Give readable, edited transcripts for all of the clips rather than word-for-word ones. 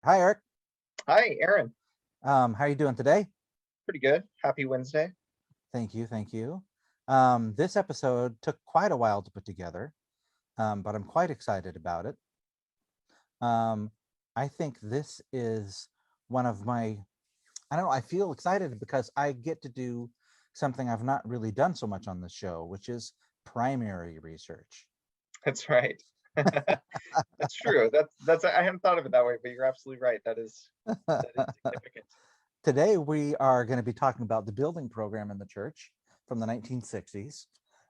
Hi, Eric. Hi, Aaron. How are you doing today? Pretty good. Happy Wednesday. Thank you, thank you. This episode took quite a while to put together, but I'm quite excited about it. Um, I think this is one of my, I don't know, I feel excited because I get to do something I've not really done so much on the show, which is primary research. That's right. That's true. That's I hadn't thought of it that way, but you're absolutely right. That is significant. Today, we are going to be talking about the building program in the church from the 1960s.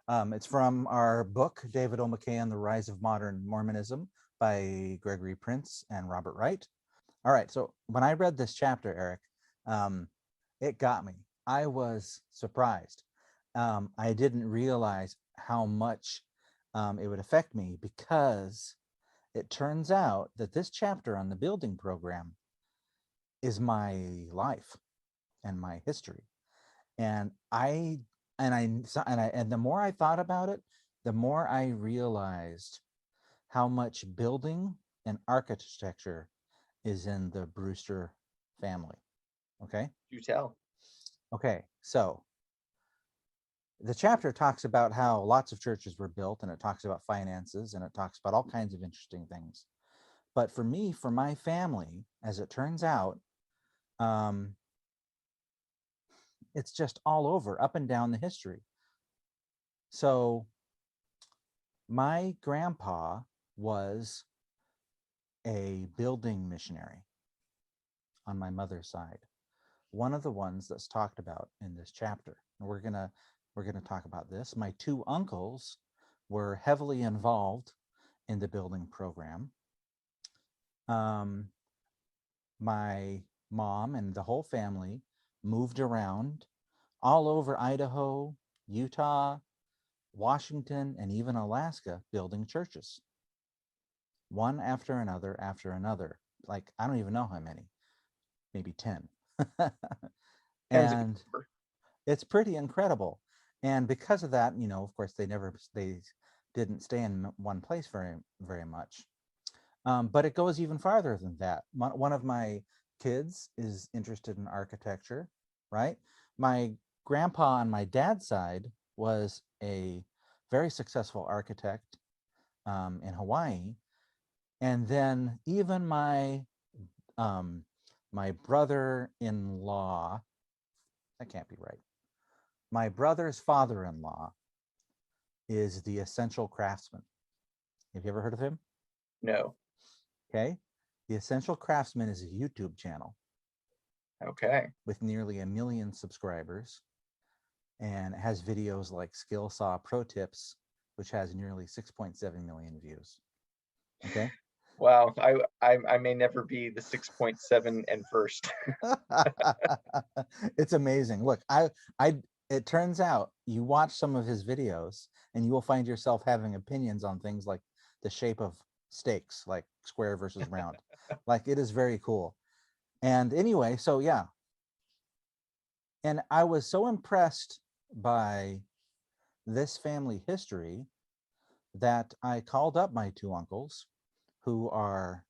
It's from our book, David O. McKay and the Rise of Modern Mormonism by Gregory Prince and Robert Wright. All right, so when I read this chapter, Eric, um, it got me. I was surprised. I didn't realize how much it would affect me because it turns out that this chapter on the building program is my life and my history. And and the more I thought about it, the more I realized how much building and architecture is in the Brewster family. Okay. You tell. Okay. So the chapter talks about how lots of churches were built, and it talks about finances, and it talks about all kinds of interesting things. But for me, for my family, as it turns out, um, it's just all over, up and down the history. So my grandpa was a building missionary on my mother's side, one of the ones that's talked about in this chapter. And we're gonna talk about this. My two uncles were heavily involved in the building program. Um, my mom and the whole family moved around all over Idaho, Utah, Washington, and even Alaska building churches, one after another. Like, I don't even know how many, maybe 10. Tens a good And number. it's pretty incredible. And because of that, of course, they didn't stay in one place very much. But it goes even farther than that. One of my kids is interested in architecture, right? My grandpa on my dad's side was a very successful architect in Hawaii. And then even um, my brother-in-law, that can't be right. My brother's father-in-law is the Essential Craftsman. Have you ever heard of him? No. Okay. The Essential Craftsman is a YouTube channel Okay. with nearly 1 million subscribers, and it has videos like Skill Saw Pro Tips, which has nearly 6.7 million views. Okay. Wow. I may never be the 6.7 and first. It's amazing. Look, I it turns out you watch some of his videos and you will find yourself having opinions on things like the shape of steaks, like square versus round. Like, it is very cool. And anyway, so yeah. And I was so impressed by this family history that I called up my two uncles who are,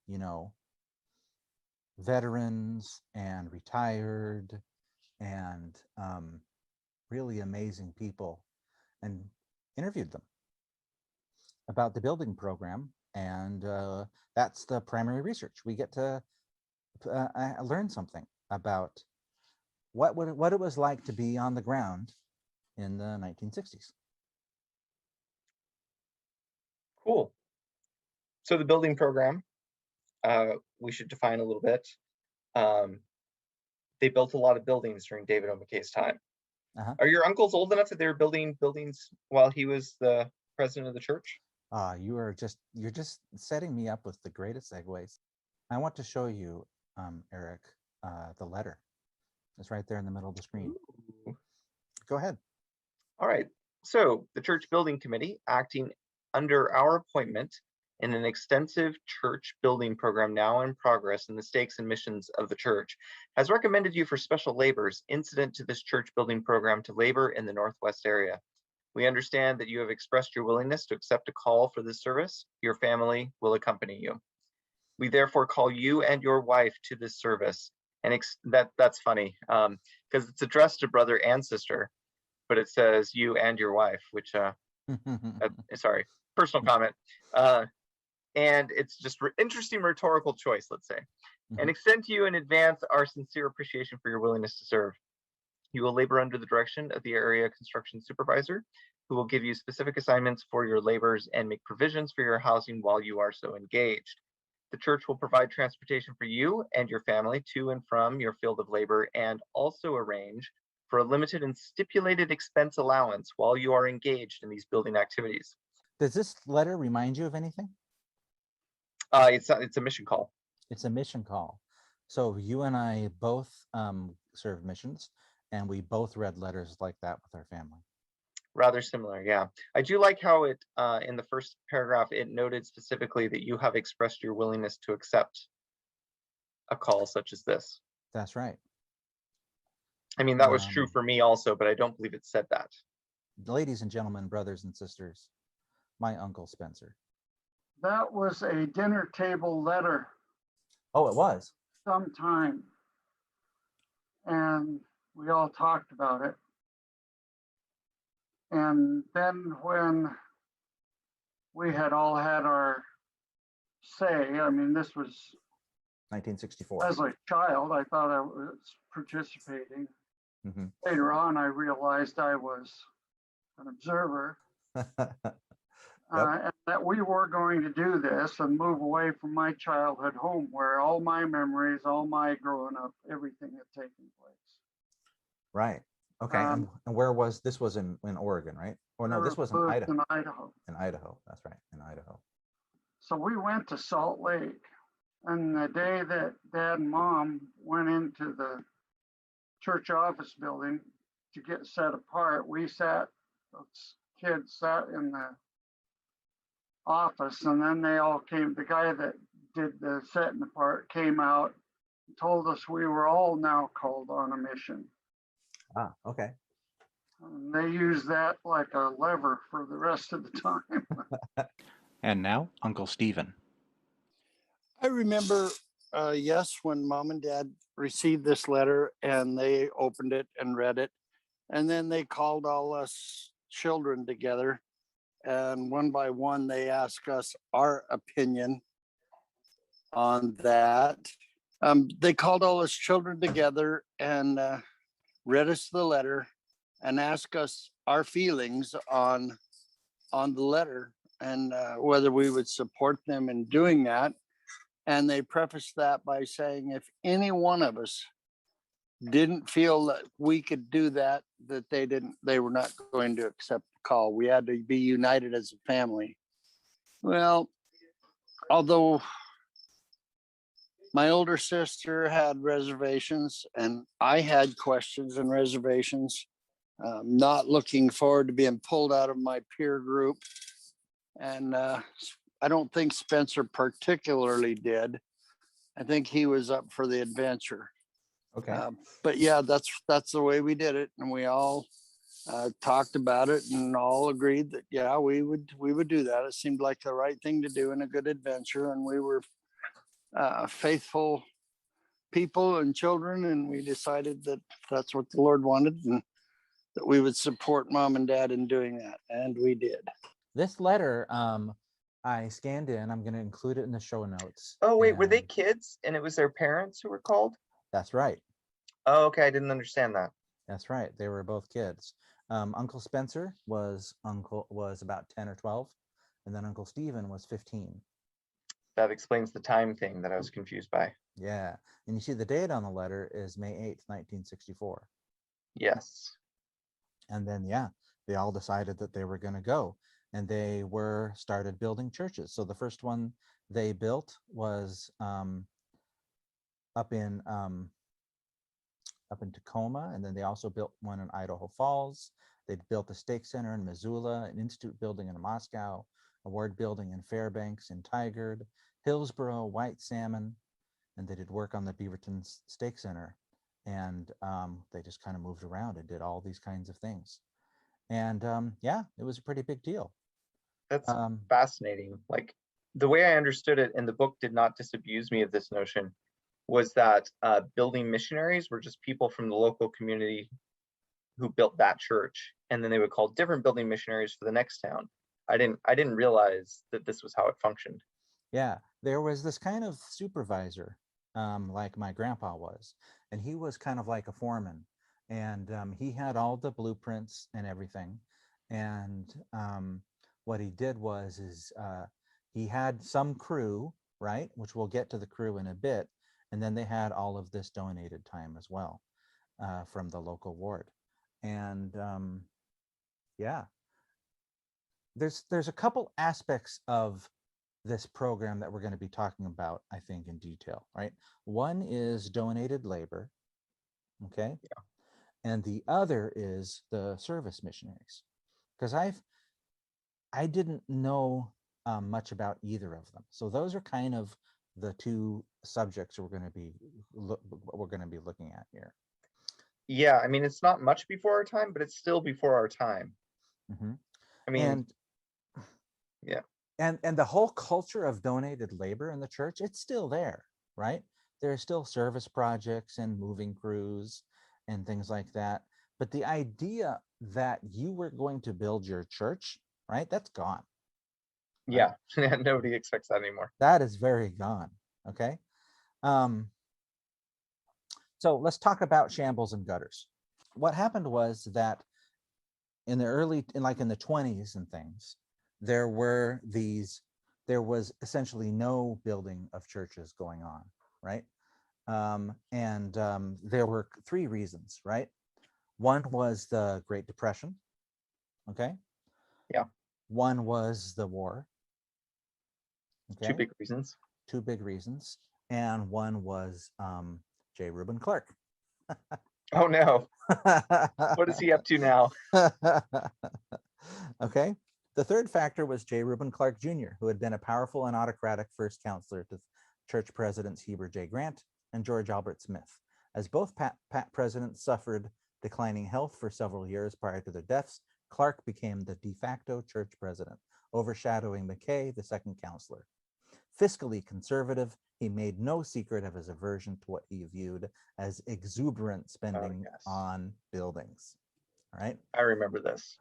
veterans and retired and really amazing people, and interviewed them about the building program. And that's the primary research. We get to learn something about what it was like to be on the ground in the 1960s. Cool. So the building program, we should define a little bit. Um, they built a lot of buildings during David O. McKay's time. Uh-huh. Are your uncles old enough that they were building buildings while he was the president of the church? You're just setting me up with the greatest segues. I want to show you, Eric, the letter. It's right there in the middle of the screen. Ooh. Go ahead. All right. So the church building committee, acting under our appointment in an extensive church building program now in progress in the stakes and missions of the church, has recommended you for special labors incident to this church building program to labor in the Northwest area. We understand that you have expressed your willingness to accept a call for this service. Your family will accompany you. We therefore call you and your wife to this service. And that's funny, because it's addressed to brother and sister, but it says you and your wife, which sorry, personal comment. And it's just interesting rhetorical choice, let's say. And extend to you in advance our sincere appreciation for your willingness to serve. You will labor under the direction of the area construction supervisor, who will give you specific assignments for your labors and make provisions for your housing while you are so engaged. The church will provide transportation for you and your family to and from your field of labor, and also arrange for a limited and stipulated expense allowance while you are engaged in these building activities. Does this letter remind you of anything? It's a mission call. It's a mission call. So you and I both served missions, and we both read letters like that with our family. Rather similar, yeah. I do like how it, in the first paragraph, it noted specifically that you have expressed your willingness to accept a call such as this. That's right. I mean, that was true for me also, but I don't believe it said that. Ladies and gentlemen, brothers and sisters, my Uncle Spencer. That was a dinner table letter. Oh, it was? Sometime. And we all talked about it. And then when we had all had our say, I mean, this was 1964. as a child, I thought I was participating. Later on, I realized I was an observer. And that we were going to do this and move away from my childhood home, where all my memories, all my growing up, everything had taken place. Right. Okay. And where was this? Was in Oregon, right? Or no, this was in Idaho. In Idaho. In Idaho. That's right. In Idaho. So we went to Salt Lake, and the day that Dad and Mom went into the church office building to get set apart, those kids sat in the office, and then they all came. The guy that did the setting apart came out and told us we were all now called on a mission. Ah, okay. And they used that like a lever for the rest of the time. And now, Uncle Stephen. I remember, yes, when Mom and Dad received this letter and they opened it and read it, and then they called all us children together, and one by one they asked us our opinion on that. They called all us children together and read us the letter and asked us our feelings on the letter, and whether we would support them in doing that. And they prefaced that by saying if any one of us didn't feel that we could do that, that they were not going to accept the call. We had to be united as a family. Well, although my older sister had reservations and I had questions and reservations, not looking forward to being pulled out of my peer group. And I don't think Spencer particularly did. I think he was up for the adventure. Okay. But yeah, that's the way we did it, and we all talked about it and all agreed that yeah, we would do that. It seemed like the right thing to do and a good adventure, and we were faithful people and children, and we decided that that's what the Lord wanted, and that we would support Mom and Dad in doing that, and we did. This letter, I scanned in. I'm going to include it in the show notes. Oh, wait, were they kids and it was their parents who were called? That's right. Oh, okay. I didn't understand that. That's right. They were both kids. Uncle Spencer was about 10 or 12, and then Uncle Stephen was 15. That explains the time thing that I was confused by. Yeah. And you see the date on the letter is May 8th, 1964. Yes. And then, yeah, they all decided that they were going to go, and they started building churches. So the first one they built was up in Tacoma, and then they also built one in Idaho Falls. They built a stake center in Missoula, an institute building in Moscow, a ward building in Fairbanks and Tigard, Hillsboro, White Salmon, and they did work on the Beaverton Stake Center. And they just kind of moved around and did all these kinds of things. And yeah, it was a pretty big deal. That's fascinating. Like the way I understood it, and the book did not disabuse me of this notion, was that building missionaries were just people from the local community who built that church, and then they would call different building missionaries for the next town. I didn't realize that this was how it functioned. Yeah, there was this kind of supervisor, like my grandpa was, and he was kind of like a foreman, and he had all the blueprints and everything. And what he did was he had some crew, right, which we'll get to the crew in a bit, and then they had all of this donated time as well from the local ward. And yeah, there's a couple aspects of this program that we're going to be talking about, I think, in detail, right? One is donated labor, okay? Yeah. And the other is the service missionaries, because I didn't know much about either of them. So those are kind of the two subjects we're going to be looking at here. Yeah, I mean, it's not much before our time, but it's still before our time. Mm-hmm. I mean, And yeah. And the whole culture of donated labor in the church, it's still there, right? There are still service projects and moving crews and things like that. But the idea that you were going to build your church, right? That's gone. Yeah, nobody expects that anymore. That is very gone. Okay. So let's talk about shambles and gutters. What happened was that in the in the 20s and things, there was essentially no building of churches going on, right? There were three reasons, right? One was the Great Depression, okay? Yeah. One was the war, okay? Two big reasons. Two big reasons. And one was J. Reuben Clark. Oh no. What is he up to now? Okay. The third factor was J. Reuben Clark Jr., who had been a powerful and autocratic first counselor to church presidents Heber J. Grant and George Albert Smith. As both presidents suffered declining health for several years prior to their deaths, Clark became the de facto church president, overshadowing McKay, the second counselor. Fiscally conservative, he made no secret of his aversion to what he viewed as exuberant spending on buildings. All right. I remember this.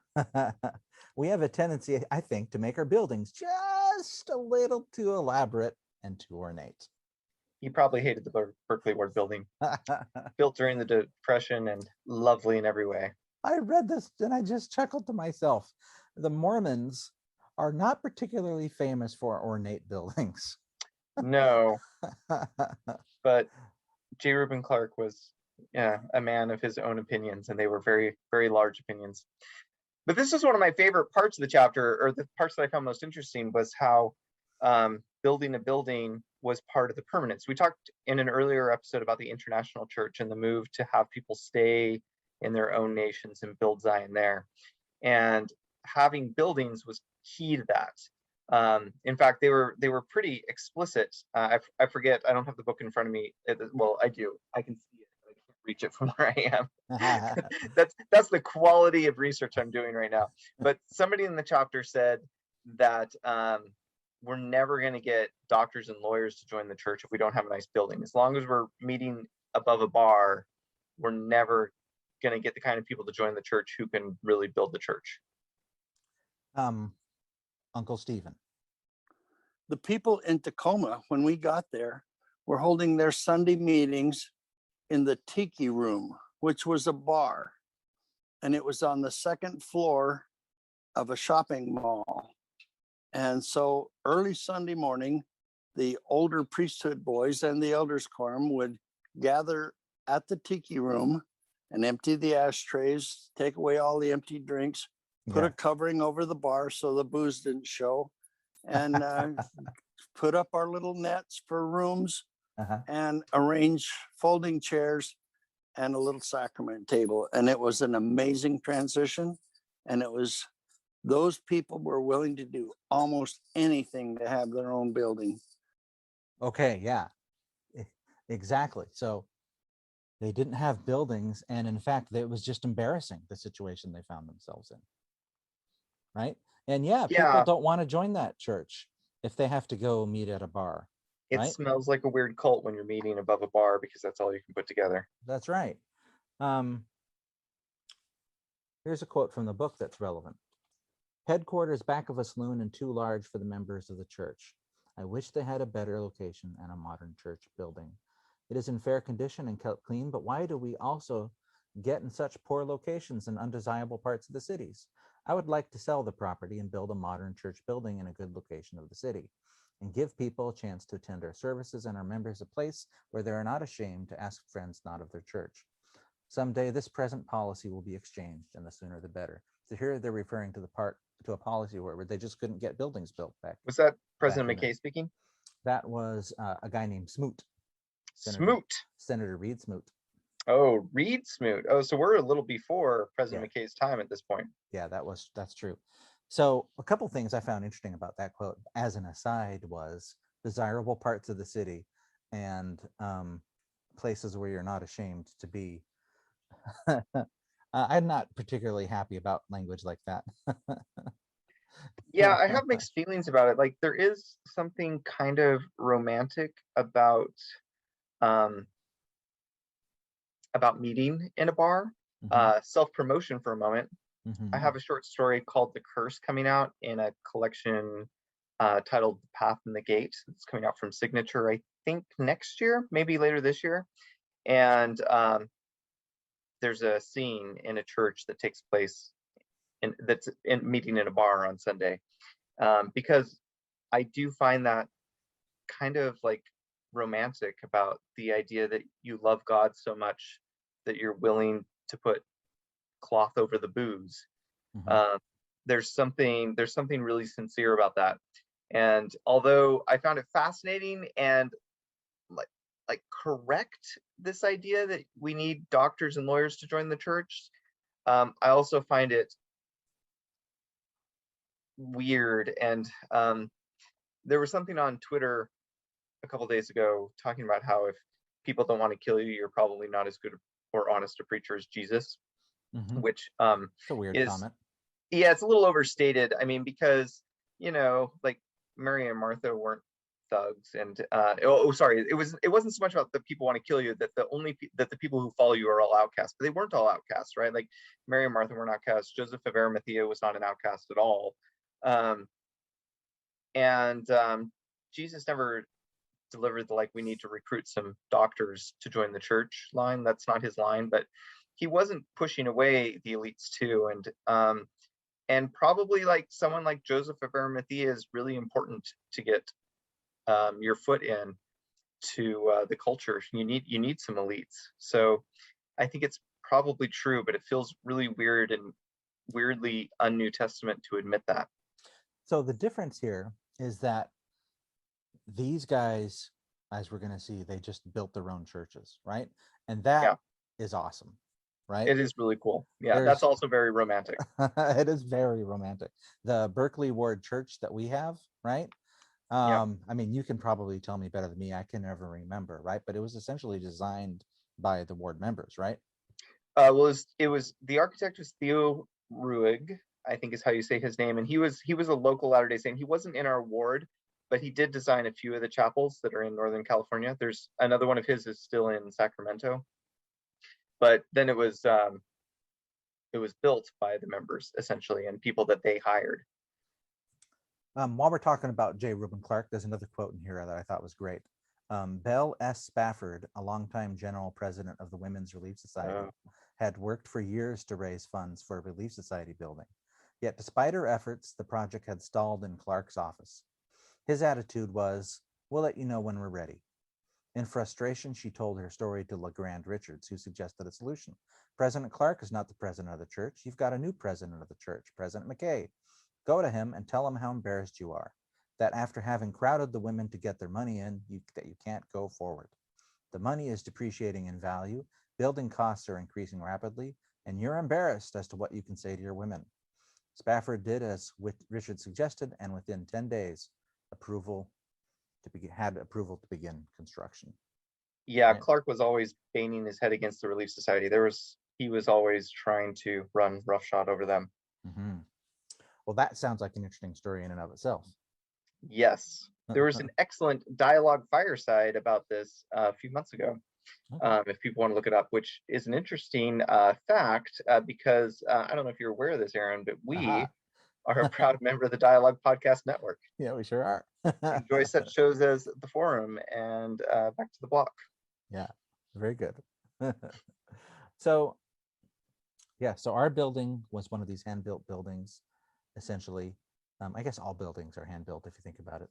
We have a tendency, I think, to make our buildings just a little too elaborate and too ornate. He probably hated the Berkeley Ward building. Built during the Depression and lovely in every way. I read this and I just chuckled to myself. The Mormons are not particularly famous for ornate buildings. No. But J. Reuben Clark was a man of his own opinions, and they were very, very large opinions. But this is one of my favorite parts of the chapter, or the parts that I found most interesting, was how building a building was part of the permanence. We talked in an earlier episode about the international church and the move to have people stay in their own nations and build Zion there. And having buildings was key to that. In fact, they were pretty explicit. I forget, I don't have the book in front of me. Well, I do. I can see it, but I can't reach it from where I am. That's the quality of research I'm doing right now. But somebody in the chapter said that we're never going to get doctors and lawyers to join the church if we don't have a nice building. As long as we're meeting above a bar, we're never going to get the kind of people to join the church who can really build the church. Uncle Stephen. The people in Tacoma, when we got there, were holding their Sunday meetings in the Tiki Room, which was a bar. And it was on the second floor of a shopping mall. And so early Sunday morning, the older priesthood boys and the elders quorum would gather at the Tiki Room and empty the ashtrays, take away all the empty drinks, put a covering over the bar so the booze didn't show, and put up our little nets for rooms and arrange folding chairs and a little sacrament table. And it was an amazing transition. And it was, those people were willing to do almost anything to have their own building. Okay, yeah, exactly. So they didn't have buildings. And in fact, it was just embarrassing, the situation they found themselves in. Right. And people don't want to join that church. if they have to go meet at a bar, It right? smells like a weird cult when you're meeting above a bar because that's all you can put together. That's right. Here's a quote from the book that's relevant. Headquarters back of a saloon and too large for the members of the church. I wish they had a better location and a modern church building. It is in fair condition and kept clean, but why do we also get in such poor locations in undesirable parts of the cities? I would like to sell the property and build a modern church building in a good location of the city and give people a chance to attend our services and our members a place where they are not ashamed to ask friends not of their church. Someday this present policy will be exchanged, and the sooner the better. So here they're referring to a policy where they just couldn't get buildings built back. Was that back President in McKay speaking? That was a guy named Smoot. Smoot. Senator Reed Smoot. Oh, Reed Smoot. Oh, so we're a little before President Yeah. McKay's time at this point. Yeah, that's true. So a couple things I found interesting about that quote, as an aside, was desirable parts of the city and places where you're not ashamed to be. I'm not particularly happy about language like that. Yeah, I have mixed feelings about it. Like there is something kind of romantic um about meeting in a bar. Mhm. Self-promotion for a moment. Mhm. I have a short story called The Curse coming out in a collection titled The Path and the Gate. It's coming out from Signature, I think next year, maybe later this year. And there's a scene in a church that takes place that's in meeting in a bar on Sunday. Because I do find that kind of like romantic about the idea that you love God so much that you're willing to put cloth over the booze. Mhm. There's something really sincere about that. And although I found it fascinating and like correct this idea that we need doctors and lawyers to join the church, I also find it weird. And there was something on Twitter a couple days ago talking about how if people don't want to kill you, you're probably not as good or honest a preacher as Jesus, Mhm. which It's a weird is, comment. yeah, it's a little overstated. I mean, because like Mary and Martha weren't thugs, and sorry, it wasn't so much about the people want to kill you, that the people who follow you are all outcasts, but they weren't all outcasts, right? Like Mary and Martha weren't outcasts. Joseph of Arimathea was not an outcast at all. And Jesus never delivered the like we need to recruit some doctors to join the church line. That's not his line, but he wasn't pushing away the elites too. And probably like someone like Joseph of Arimathea is really important to get your foot in to the culture. You need some elites. So I think it's probably true, but it feels really weird and weirdly un-New Testament to admit that. So the difference here is that these guys, as we're going to see, they just built their own churches, right? And that is awesome, right? It is really cool. Yeah, There's- that's also very romantic. It is very romantic. The Berkeley Ward Church that we have, right? I mean, you can probably tell me better than me. I can never remember, right? But it was essentially designed by the ward members, right? Well, it was the architect was Theo Ruig, I think is how you say his name, and he was a local Latter-day Saint. He wasn't in our ward, but he did design a few of the chapels that are in Northern California. There's another one of his is still in Sacramento, but then it was built by the members essentially and people that they hired. While we're talking about J. Reuben Clark, there's another quote in here that I thought was great. Belle S. Spafford, a longtime general president of the Women's Relief Society, had worked for years to raise funds for a Relief Society building. Yet despite her efforts, the project had stalled in Clark's office. His attitude was, "We'll let you know when we're ready." In frustration, she told her story to LeGrand Richards, who suggested a solution. "President Clark is not the president of the church. You've got a new president of the church, President McKay. Go to him and tell him how embarrassed you are, that after having crowded the women to get their money in, that you can't go forward. The money is depreciating in value, building costs are increasing rapidly, and you're embarrassed as to what you can say to your women." Spafford did as Richard suggested, and within 10 days, had approval to begin construction. Yeah, Right. Clark was always banging his head against the Relief Society. He was always trying to run roughshod over them. Mm-hmm. Well, that sounds like an interesting story in and of itself. Yes, there was an excellent dialogue fireside about this a few months ago. Okay. If people want to look it up, which is an interesting fact because I don't know if you're aware of this, Aaron, but we Aha. are a proud member of the Dialogue Podcast Network. Yeah, we sure are. Enjoy such shows as The Forum and Back to the Block. Yeah, very good. So, yeah, so our building was one of these hand-built buildings, essentially. I guess all buildings are hand-built if you think about it.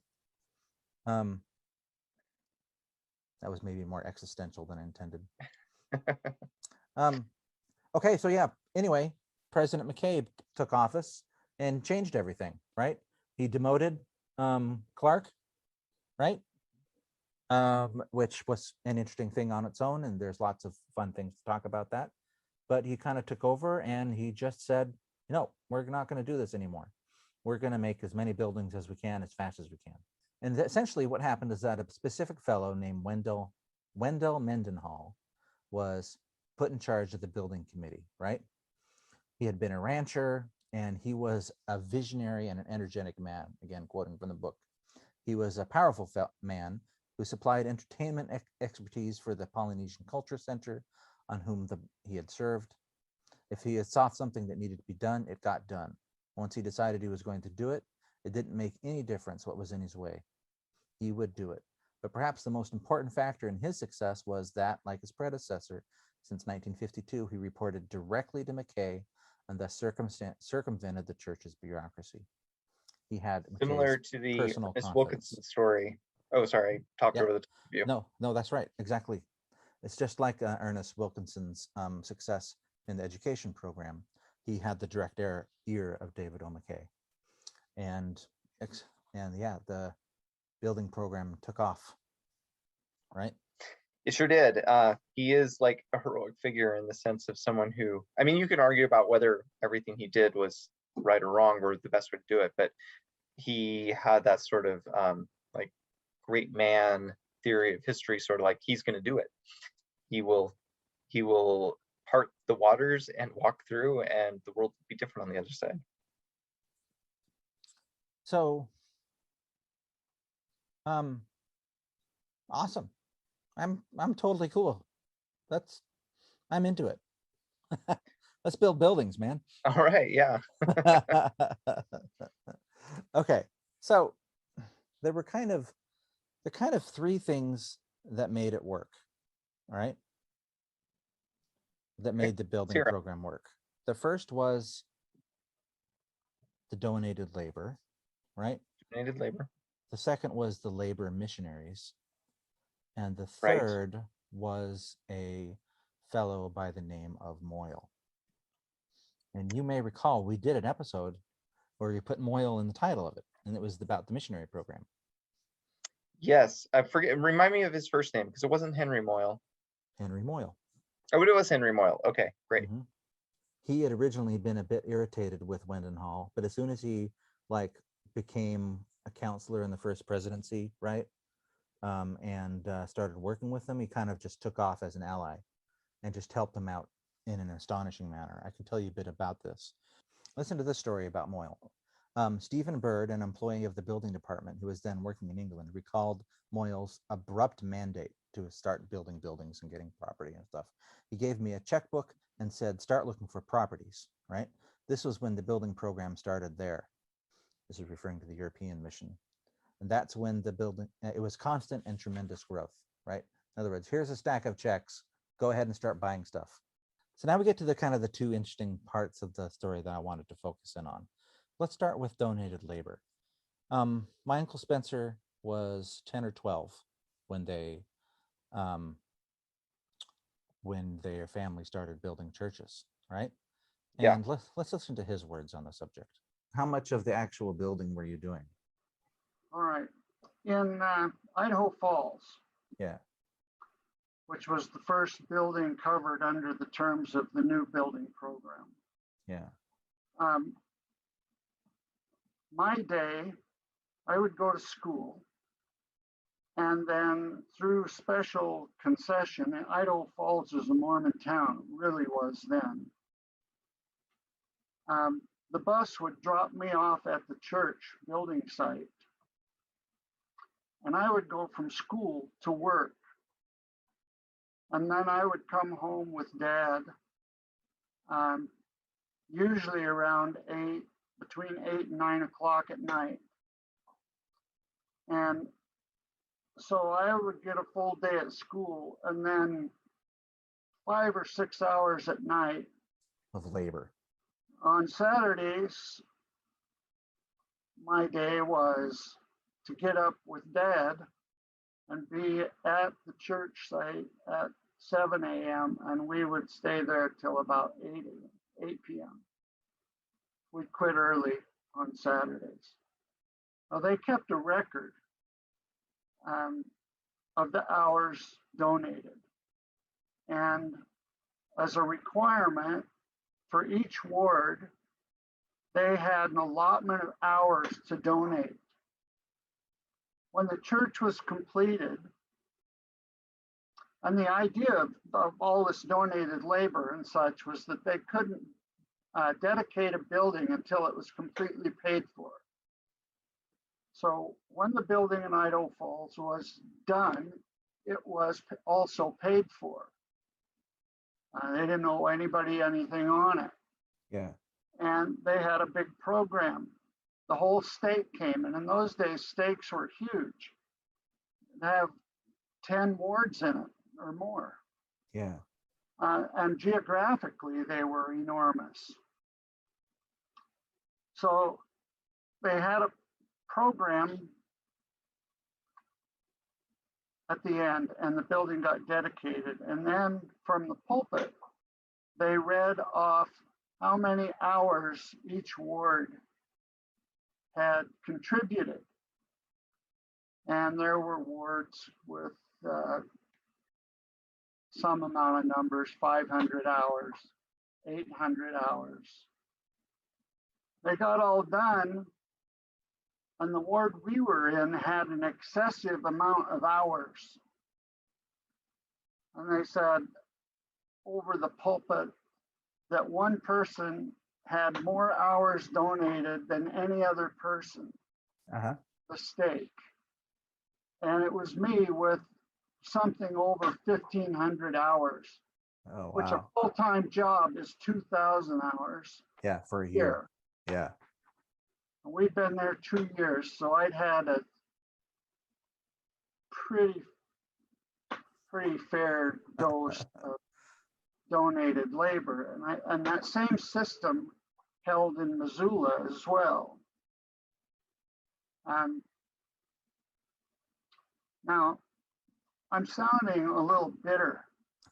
That was maybe more existential than intended. Okay, so yeah, anyway, President McKay took office and changed everything, right? He demoted Clark, right? Which was an interesting thing on its own, and there's lots of fun things to talk about that. But he kind of took over and he just said, no, we're not going to do this anymore. We're going to make as many buildings as we can, as fast as we can. And essentially what happened is that a specific fellow named Wendell Mendenhall was put in charge of the building committee, right? He had been a rancher and he was a visionary and an energetic man, again, quoting from the book. He was a powerful man who supplied entertainment expertise for the Polynesian Culture Center on whom he had served. If he had saw something that needed to be done, it got done. Once he decided he was going to do it, it didn't make any difference what was in his way. He would do it. But perhaps the most important factor in his success was that, like his predecessor, since 1952, he reported directly to McKay and thus circumvented the church's bureaucracy. He had Similar McKay's to the personal Ernest confidence. Wilkinson story. Oh, sorry, talked Yeah. over the top of you. No, that's right, exactly. It's just like Ernest Wilkinson's success in the education program. He had the direct ear of David O. McKay. And yeah, the building program took off, right? It sure did. He is like a heroic figure in the sense of someone who, I mean, you can argue about whether everything he did was right or wrong or the best way to do it, but he had that sort of like great man theory of history, sort of like he's going to do it. He will part the waters and walk through, and the world will be different on the other side. So, awesome. I'm totally cool. I'm into it. Let's build buildings, man. All right, yeah. Okay, so there were kind of three things that made it work, all right? That made the building Sure. program work. The first was the donated labor, right? Donated labor. The second was the labor missionaries. And the Right. third was a fellow by the name of Moyle. And you may recall we did an episode where we put Moyle in the title of it, and it was about the missionary program. Yes, I forget. Remind me of his first name because it wasn't Henry Moyle. Henry Moyle. Oh, it was Henry Moyle. Okay, great. Mm-hmm. He had originally been a bit irritated with Mendenhall, but as soon as he became a counselor in the first presidency, right, and started working with them, he kind of just took off as an ally and just helped them out in an astonishing manner. I can tell you a bit about this. Listen to this story about Moyle. Stephen Bird, an employee of the building department who was then working in England, recalled Moyle's abrupt mandate to start building buildings and getting property and stuff. He gave me a checkbook and said, start looking for properties, right? This was when the building program started there. This is referring to the European mission. And that's when the building, it was constant and tremendous growth, right? In other words, here's a stack of checks, go ahead and start buying stuff. So now we get to the kind of the two interesting parts of the story that I wanted to focus in on. Let's start with donated labor. My Uncle Spencer was 10 or 12 when their family started building churches, right? Yeah. And let's listen to his words on the subject. How much of the actual building were you doing? All right. In Idaho Falls, Yeah. which was the first building covered under the terms of the new building program. Yeah. My day, I would go to school, and then through special concession, and Idaho Falls is a Mormon town, really was then. The bus would drop me off at the church building site, and I would go from school to work. And then I would come home with Dad, usually around between 8 and 9 o'clock at night. And so I would get a full day at school, and then 5 or 6 hours at night. Of labor. On Saturdays, my day was to get up with Dad and be at the church site at 7 a.m. and we would stay there till about 8 p.m. We'd quit early on Saturdays. Well, they kept a record of the hours donated. And as a requirement for each ward, they had an allotment of hours to donate. When the church was completed, and the idea of all this donated labor and such was that they couldn't dedicate a building until it was completely paid for. So when the building in Idaho Falls was done, it was also paid for. They didn't owe anybody anything on it. Yeah. And they had a big program. The whole state came, and in those days, stakes were huge. They have 10 wards in it or more. Yeah. And geographically, they were enormous. So they had a program at the end, and the building got dedicated. And then from the pulpit, they read off how many hours each ward had contributed. And there were wards with some amount of numbers, 500 hours, 800 hours. They got all done, and the ward we were in had an excessive amount of hours. And they said over the pulpit that one person had more hours donated than any other person, the stake. And it was me with something over 1,500 hours, Oh, wow. which a full-time job is 2,000 hours. Yeah, for a year. Yeah. And we've been there 2 years, so I'd had a pretty fair dose of donated labor, and that same system held in Missoula as well. Now, I'm sounding a little bitter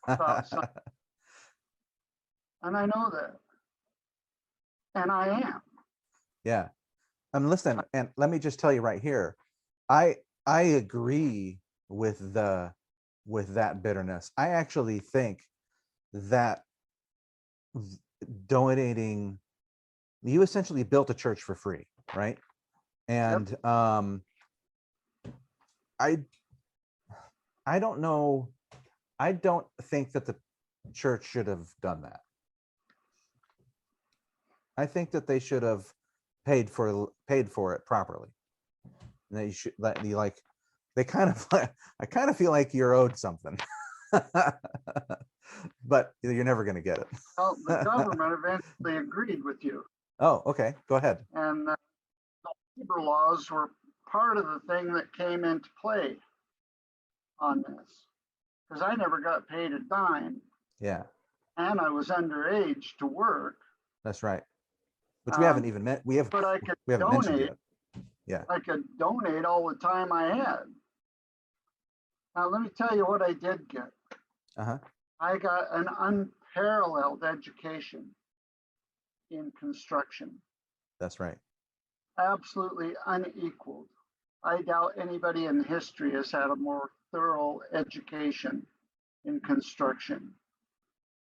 about something, and I know that, and I am. Yeah. Listen, and let me just tell you right here, I agree with that bitterness. I actually think that donating, you essentially built a church for free, right? And yep. I don't know. I don't think that the church should have done that. I think that they should have paid for it properly. And they should let you like. They kind of. I kind of feel like you're owed something, but you're never going to get it. Well, the government eventually agreed with you. Oh, okay. Go ahead. And the labor laws were part of the thing that came into play on this, because I never got paid a dime. Yeah. And I was underage to work. That's right. Which we haven't even met. But I could donate. Yeah. I could donate all the time I had. Now let me tell you what I did get. I got an unparalleled education in construction. That's right. Absolutely unequaled. I doubt anybody in history has had a more thorough education in construction,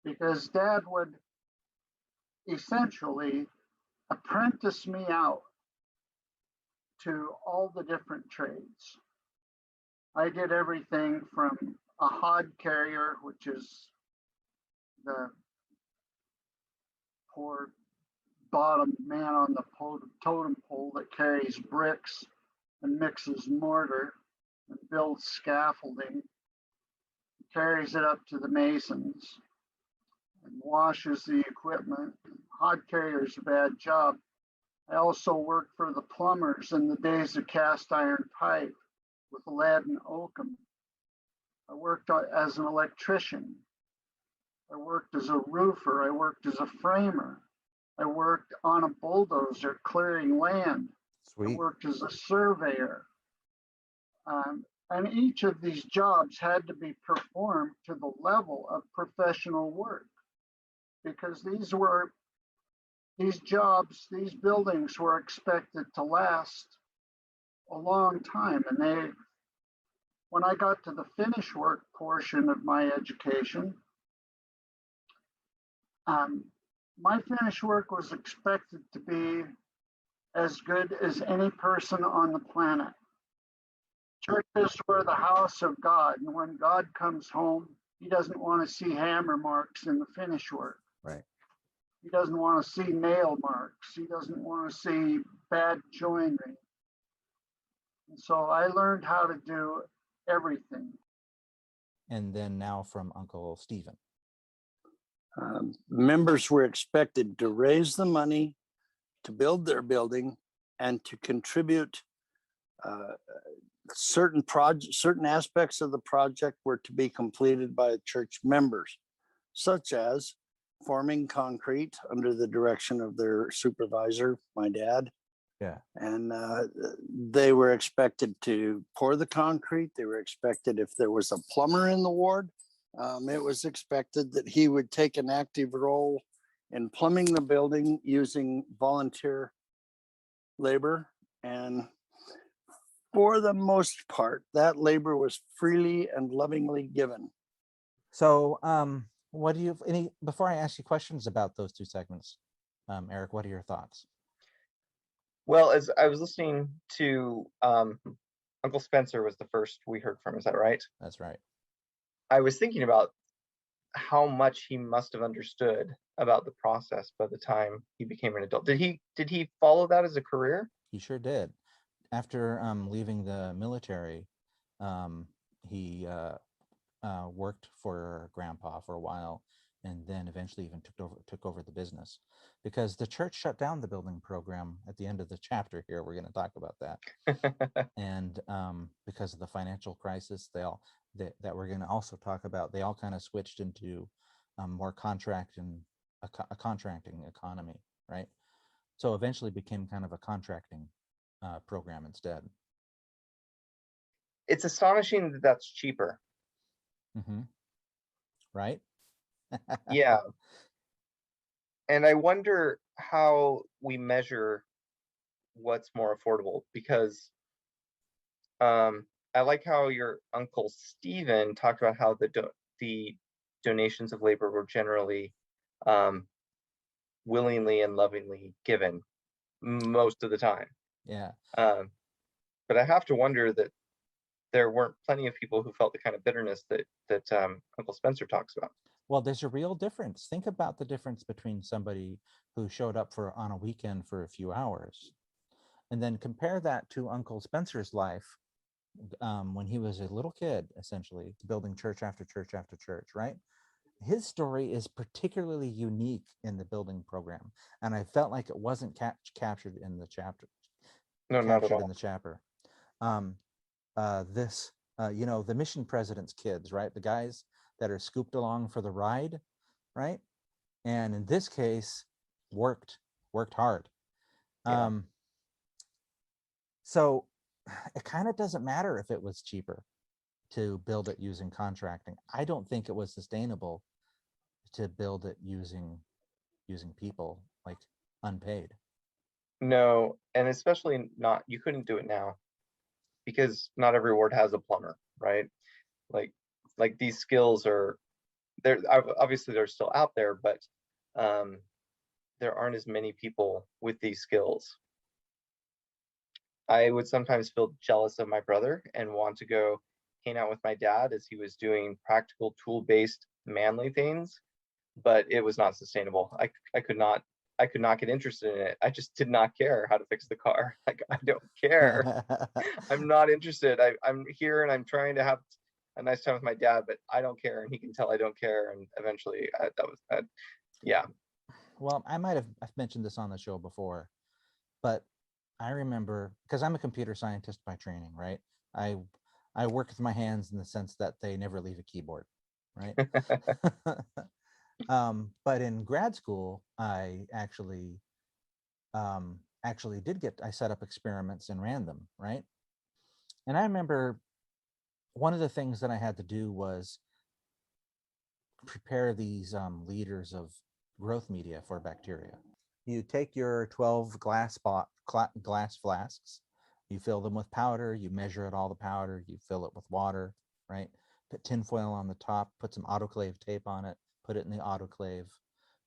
because Dad would essentially apprentice me out to all the different trades. I did everything from a hod carrier, which is the poor bottom man on the totem pole that carries bricks and mixes mortar. and builds scaffolding, carries it up to the masons, and washes the equipment. Hod carrier is a bad job. I also worked for the plumbers in the days of cast iron pipe with lead and oakum. I worked as an electrician. I worked as a roofer. I worked as a framer. I worked on a bulldozer clearing land. I Sweet. worked as a surveyor. And each of these jobs had to be performed to the level of professional work, because these jobs, these buildings were expected to last a long time. And when I got to the finish work portion of my education, my finish work was expected to be as good as any person on the planet. Churches were the house of God, and when God comes home, he doesn't want to see hammer marks in the finish work. Right. He doesn't want to see nail marks. He doesn't want to see bad joinery. And so I learned how to do everything. And then now from Uncle Stephen. Members were expected to raise the money to build their building and to contribute. Certain aspects of the project were to be completed by church members, such as forming concrete under the direction of their supervisor, my dad. Yeah. And they were expected to pour the concrete. They were expected, if there was a plumber in the ward, it was expected that he would take an active role in plumbing the building using volunteer labor. And for the most part, that labor was freely and lovingly given. So what do you, before I ask you questions about those two segments, Eric, what are your thoughts? Well, as I was listening to Uncle Spencer was the first we heard from, is that right? That's right. I was thinking about how much he must have understood about the process by the time he became an adult. Did he follow that as a career? He sure did. After leaving the military, he worked for Grandpa for a while, and then eventually even took over the business, because the church shut down the building program at the end of the chapter here. We're going to talk about that. And because of the financial crisis, that we're going to also talk about, they all kind of switched into more contracting economy, right? So eventually became kind of a contracting program instead. It's astonishing that that's cheaper. Mm-hmm. Right? Yeah. And I wonder how we measure what's more affordable, because I like how your Uncle Stephen talked about how the donations of labor were generally willingly and lovingly given most of the time. Yeah. But I have to wonder that there weren't plenty of people who felt the kind of bitterness that Uncle Spencer talks about. Well, there's a real difference. Think about the difference between somebody who showed up on a weekend for a few hours, and then compare that to Uncle Spencer's life when he was a little kid, essentially building church after church after church, right? His story is particularly unique in the building program, and I felt like it wasn't captured in the chapter. No, not at all. In the chapter. The mission president's kids, right? The guys that are scooped along for the ride, right? And in this case, worked hard. Yeah. So it kind of doesn't matter if it was cheaper to build it using contracting. I don't think it was sustainable to build it using people, like, unpaid. No, and especially not, you couldn't do it now, because not every ward has a plumber, right? Like these skills are there. Obviously they're still out there, but there aren't as many people with these skills. I would sometimes feel jealous of my brother and want to go hang out with my dad as he was doing practical tool-based manly things, but it was not sustainable. I could not I could not get interested in it. I just did not care how to fix the car. Like, I don't care. I'm not interested. I'm here and I'm trying to have a nice time with my dad, but I don't care, and he can tell I don't care. And eventually, yeah. Well, I've mentioned this on the show before, but I remember, because I'm a computer scientist by training, right? I work with my hands in the sense that they never leave a keyboard, right? But in grad school, I actually I set up experiments and ran them, right? And I remember one of the things that I had to do was prepare these liters of growth media for bacteria. You take your 12 glass flasks, you fill them with powder, you measure it all the powder, you fill it with water, right? Put tinfoil on the top, put some autoclave tape on it, put it in the autoclave,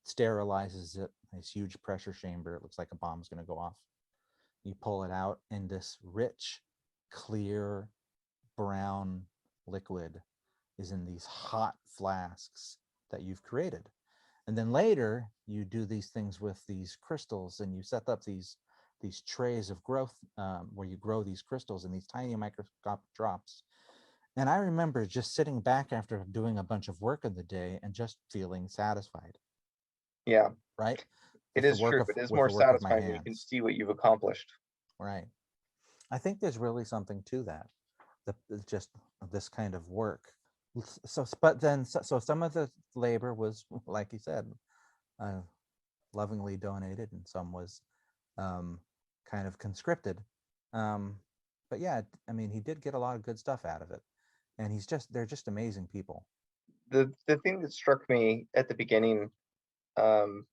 sterilizes it, this huge pressure chamber. It looks like a bomb's going to go off. You pull it out, and this rich, clear, brown liquid is in these hot flasks that you've created. And then later you do these things with these crystals, and you set up these trays of growth where you grow these crystals in these tiny microscopic drops. And I remember just sitting back after doing a bunch of work in the day and just feeling satisfied. Yeah, right? it With the is work true. of- It is with more the work of my satisfying when you can hands. see what you've accomplished. Right. I think there's really something to that. Just this kind of work. So some of the labor was, like you said, lovingly donated, and some was kind of conscripted. But yeah, I mean, he did get a lot of good stuff out of it, and they're just amazing people. The thing that struck me at the beginning of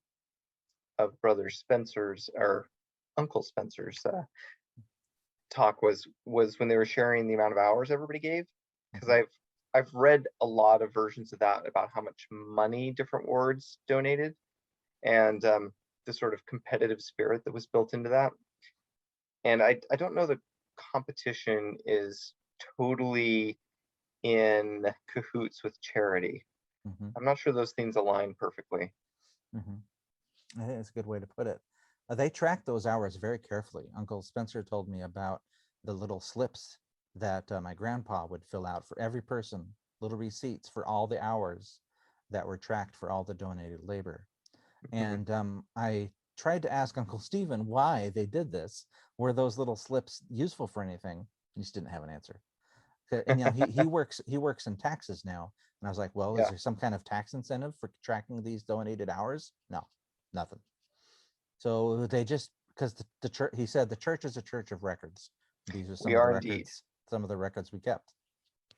Brother Spencer's, or Uncle Spencer's talk was when they were sharing the amount of hours everybody gave, because I've read a lot of versions of that about how much money different wards donated, and the sort of competitive spirit that was built into that. And I don't know the competition is totally in cahoots with charity. Mhm. I'm not sure those things align perfectly. I think that's a good way to put it. They track those hours very carefully. Uncle Spencer told me about the little slips that my grandpa would fill out for every person, little receipts for all the hours that were tracked for all the donated labor. And I tried to ask Uncle Stephen why they did this. Were those little slips useful for anything? He just didn't have an answer. And you know, he works in taxes now. And I was like, well, is Yeah. there some kind of tax incentive for tracking these donated hours? No, nothing. So they just, because the church, he said the church is a church of records. These are some We of the are records, indeed. some of the records we kept.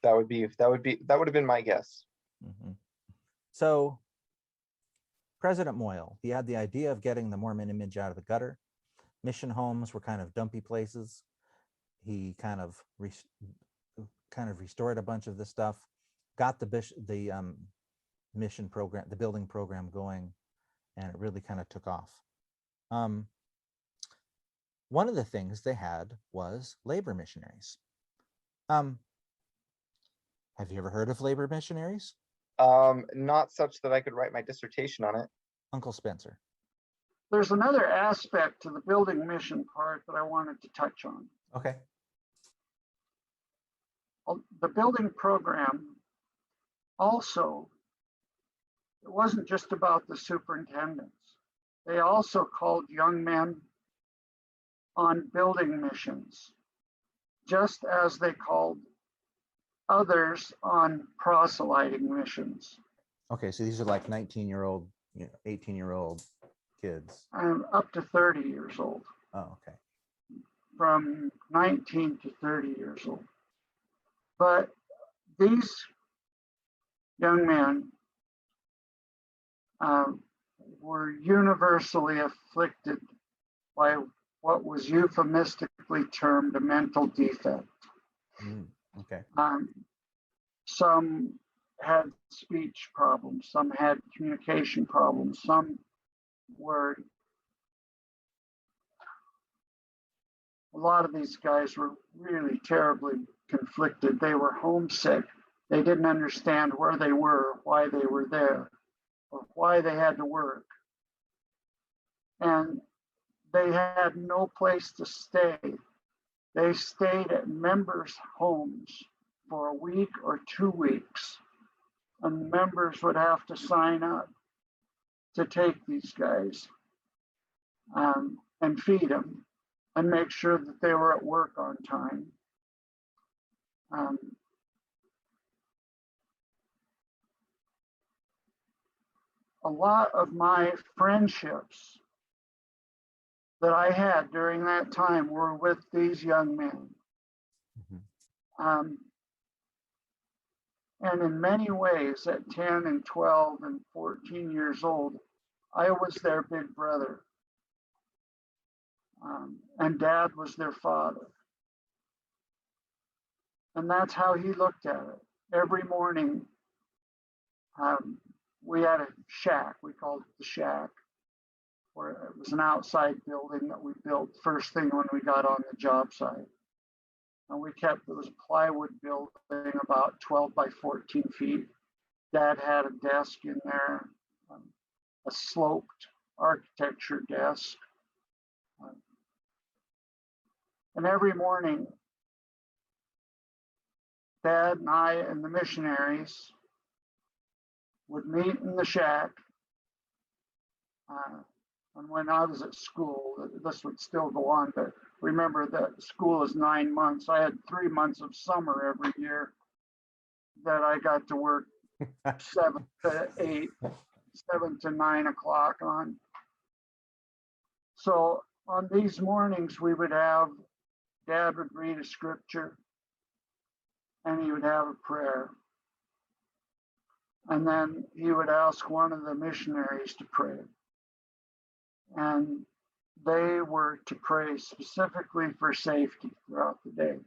That would have been my guess. Mhm. So President Moyle, he had the idea of getting the Mormon image out of the gutter. Mission homes were kind of dumpy places. He kind of restored a bunch of this stuff, got the mission program, the building program going, and it really kind of took off. One of the things they had was labor missionaries. Have you ever heard of labor missionaries? Not such that I could write my dissertation on it. Uncle Spencer. There's another aspect to the building mission part that I wanted to touch on. Okay. The building program also, it wasn't just about the superintendents. They also called young men on building missions, just as they called others on proselyting missions. Okay, so these are like 19-year-old, 18-year-old kids. I'm up to 30 years old, Oh, okay. from 19 to 30 years old. But these young men were universally afflicted by what was euphemistically termed a mental defect. Okay. Some had speech problems, some had communication problems, some were, a lot of these guys were really terribly conflicted. They were homesick. They didn't understand where they were, why they were there, or why they had to work. and they had no place to stay. They stayed at members' homes for a week or 2 weeks, and members would have to sign up to take these guys and feed them and make sure that they were at work on time. A lot of my friendships that I had during that time were with these young men. Mhm. And in many ways, at 10 and 12 and 14 years old, I was their big brother. And Dad was their father. And that's how he looked at it. Every morning, we had a shack, we called it the shack, where it was an outside building that we built first thing when we got on the job site. And we kept, it was a plywood building about 12 by 14 feet. Dad had a desk in there, a sloped architecture desk. And every morning, Dad and I and the missionaries would meet in the shack. And when I was at school, this would still go on, but remember that school is 9 months. I had 3 months of summer every year that I got to work 7 to 8, 7 to 9 o'clock on. So on these mornings, we would have, Dad would read a scripture and he would have a prayer. And then he would ask one of the missionaries to pray. And they were to pray specifically for safety throughout the day.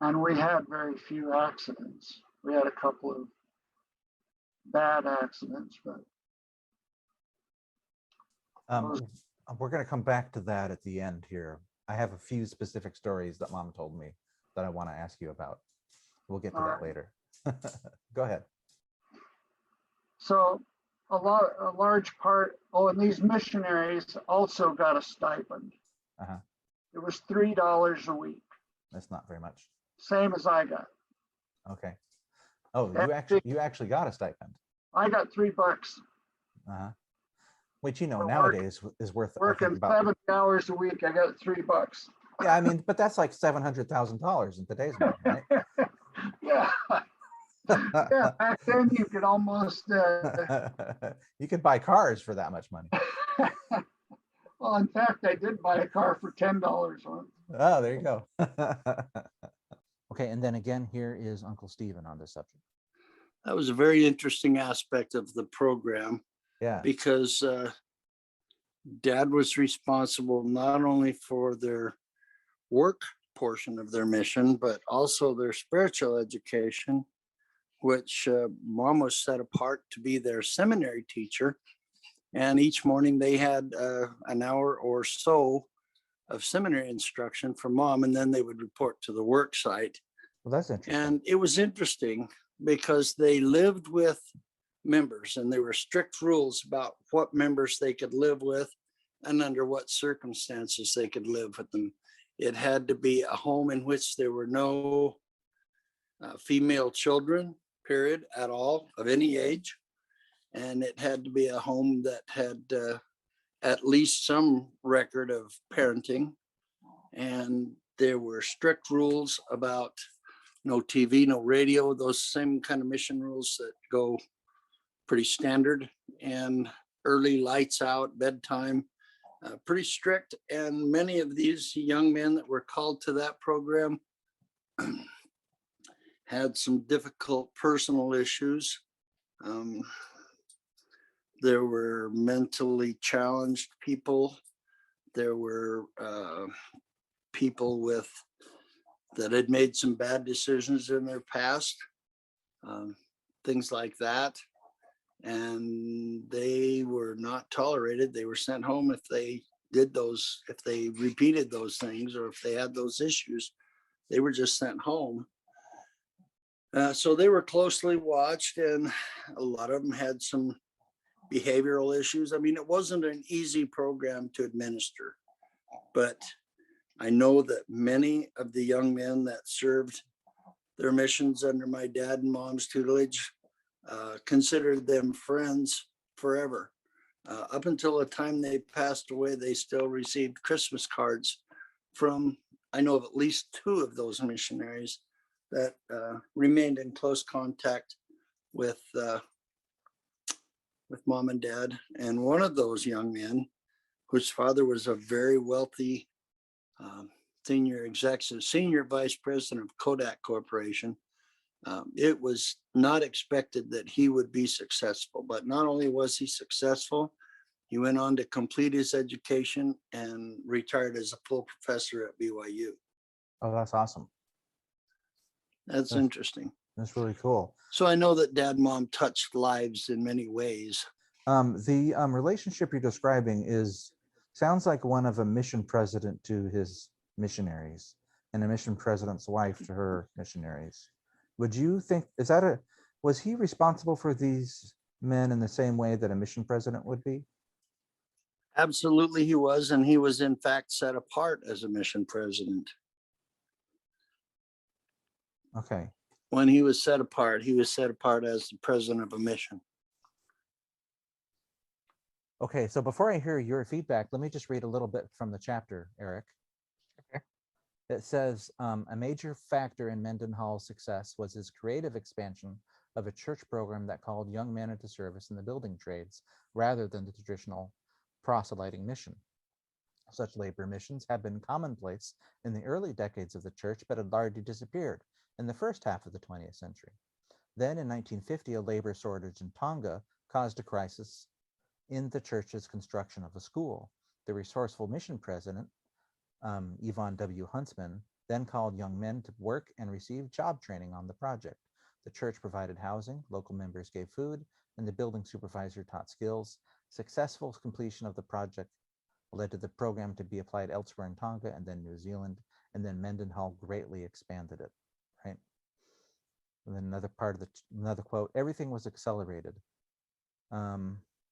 And we had very few accidents. We had a couple of bad accidents, but we're going to come back to that at the end here. I have a few specific stories that Mom told me that I want to ask you about. We'll get to that later. Go ahead. So a large part, and these missionaries also got a stipend. It was $3 a week. That's not very much. Same as I got. Okay. Oh, you actually got a stipend. I got $3. Which, you know, For nowadays is worth working about 70 hours a week. I got $3. Yeah, I mean, but that's like $700,000 in today's money, right? Yeah. Yeah, back then you could almost you could buy cars for that much money. well, in fact, I did buy a car for $10 once. Oh, there you go. Okay, and then again, here is Uncle Stephen on this subject. That was a very interesting aspect of the program. Yeah. Because Dad was responsible not only for their work portion of their mission, but also their spiritual education, which Mom was set apart to be their seminary teacher. And each morning they had an hour or so of seminary instruction for Mom, and then they would report to the work site. Well, that's interesting. And it was interesting because they lived with members, and there were strict rules about what members they could live with and under what circumstances they could live with them. It had to be a home in which there were no female children, period, at all, of any age. And it had to be a home that had at least some record of parenting. And there were strict rules about no TV, no radio, those same kind of mission rules that go pretty standard, and early lights out, bedtime, pretty strict. And many of these young men that were called to that program had some difficult personal issues. There were mentally challenged people. There were people that had made some bad decisions in their past, things like that. And they were not tolerated. They were sent home if they did those, if they repeated those things, or if they had those issues, they were just sent home. So they were closely watched, and a lot of them had some behavioral issues. I mean, it wasn't an easy program to administer, but I know that many of the young men that served their missions under my dad and mom's tutelage considered them friends forever. Up until the time they passed away, they still received Christmas cards from, I know of at least two of those missionaries that remained in close contact with mom and dad. And one of those young men, whose father was a very wealthy senior vice president of Kodak Corporation, it was not expected that he would be successful. But not only was he successful, he went on to complete his education and retired as a full professor at BYU. Oh, that's awesome. That's interesting. That's really cool. So I know that dad and mom touched lives in many ways. The relationship you're describing sounds like one of a mission president to his missionaries and a mission president's wife to her missionaries. Would you think, was he responsible for these men in the same way that a mission president would be? Absolutely, he was. And he was, in fact, set apart as a mission president. Okay. When he was set apart as the president of a mission. Okay, so before I hear your feedback, let me just read a little bit from the chapter, Eric. Okay. It says, a major factor in Mendenhall's success was his creative expansion of a church program that called young men into service in the building trades rather than the traditional proselyting mission. Such labor missions had been commonplace in the early decades of the church, but had largely disappeared in the first half of the 20th century. Then in 1950, a labor shortage in Tonga caused a crisis in the church's construction of a school. The resourceful mission president, Yvonne W. Huntsman, then called young men to work and receive job training on the project. The church provided housing, local members gave food, and the building supervisor taught skills. Successful completion of the project led to the program to be applied elsewhere in Tonga and then New Zealand, and then Mendenhall greatly expanded it, right? And then another quote, everything was accelerated.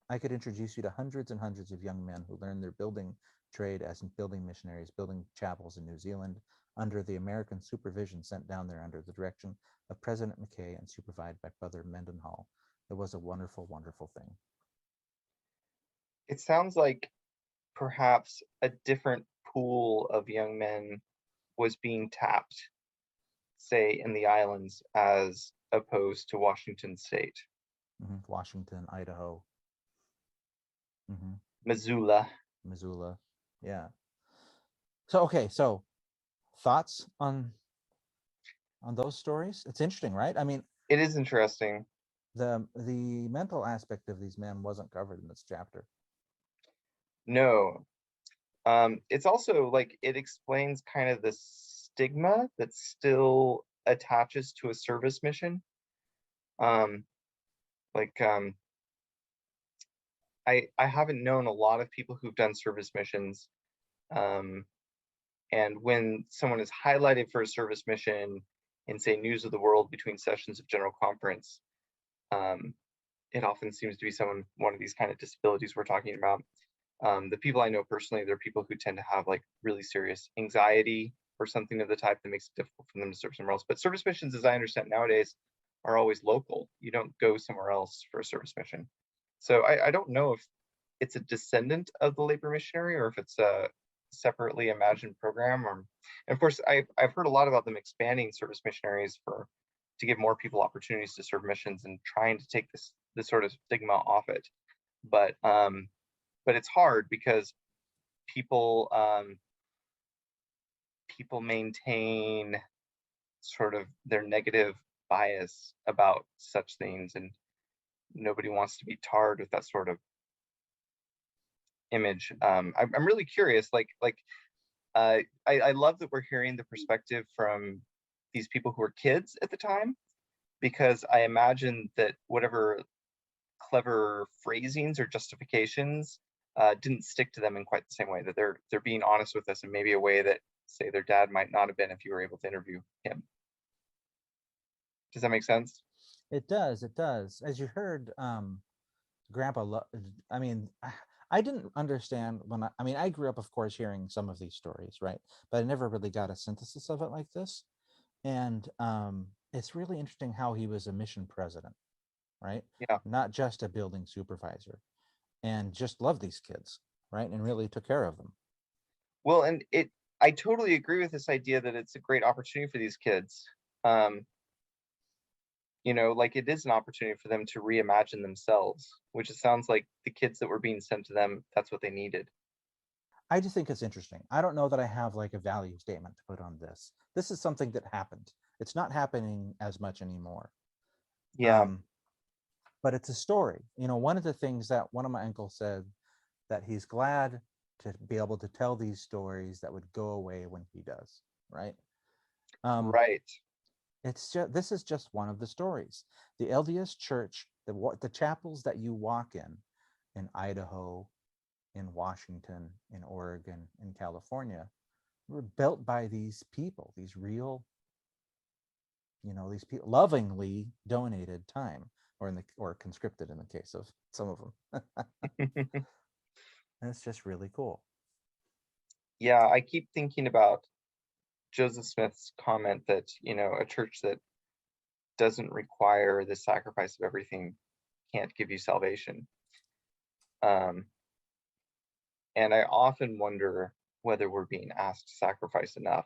I could introduce you to hundreds and hundreds of young men who learned their building trade as building missionaries, building chapels in New Zealand under the American supervision sent down there under the direction of President McKay and supervised by Brother Mendenhall. It was a wonderful, wonderful thing. It sounds like perhaps a different pool of young men was being tapped, say, in the islands as opposed to Washington State. Washington, Idaho. Missoula. Yeah. So thoughts on those stories? It's interesting, right? I mean, it is interesting. The mental aspect of these men wasn't covered in this chapter. No. It's also like it explains kind of the stigma that still attaches to a service mission. I haven't known a lot of people who've done service missions. And when someone is highlighted for a service mission in, say, News of the World between sessions of General Conference, it often seems to be one of these kind of disabilities we're talking about. The people I know personally, they're people who tend to have like really serious anxiety or something of the type that makes it difficult for them to serve somewhere else. But service missions, as I understand nowadays, are always local. You don't go somewhere else for a service mission. So I don't know if it's a descendant of the labor missionary or if it's a separately imagined program. And of course, I've heard a lot about them expanding service missionaries to give more people opportunities to serve missions and trying to take this sort of stigma off it. But it's hard because people maintain sort of their negative bias about such things, and nobody wants to be tarred with that sort of image. I'm really curious, I love that we're hearing the perspective from these people who were kids at the time, because I imagine that whatever clever phrasings or justifications didn't stick to them in quite the same way, that they're being honest with us in maybe a way that, say, their dad might not have been if you were able to interview him. Does that make sense? It does. It does. As you heard, Grandpa, I mean, I didn't understand when I mean, I grew up, of course, hearing some of these stories, right? But I never really got a synthesis of it like this. And it's really interesting how he was a mission president, right? Yeah. Not just a building supervisor, and just loved these kids, right? And really took care of them. Well, and I totally agree with this idea that it's a great opportunity for these kids. You know, like it is an opportunity for them to reimagine themselves, which it sounds like the kids that were being sent to them, that's what they needed. I just think it's interesting. I don't know that I have like a value statement to put on this. This is something that happened. It's not happening as much anymore. Yeah. But it's a story. You know, one of the things that one of my uncles said that he's glad to be able to tell these stories that would go away when he does, right? Right. It's just, this is just one of the stories. The LDS Church, the chapels that you walk in Idaho, in Washington, in Oregon, in California, were built by these people, these real, you know, these people lovingly donated time, or conscripted in the case of some of them. And it's just really cool. Yeah, I keep thinking about Joseph Smith's comment that, you know, a church that doesn't require the sacrifice of everything can't give you salvation. And I often wonder whether we're being asked to sacrifice enough.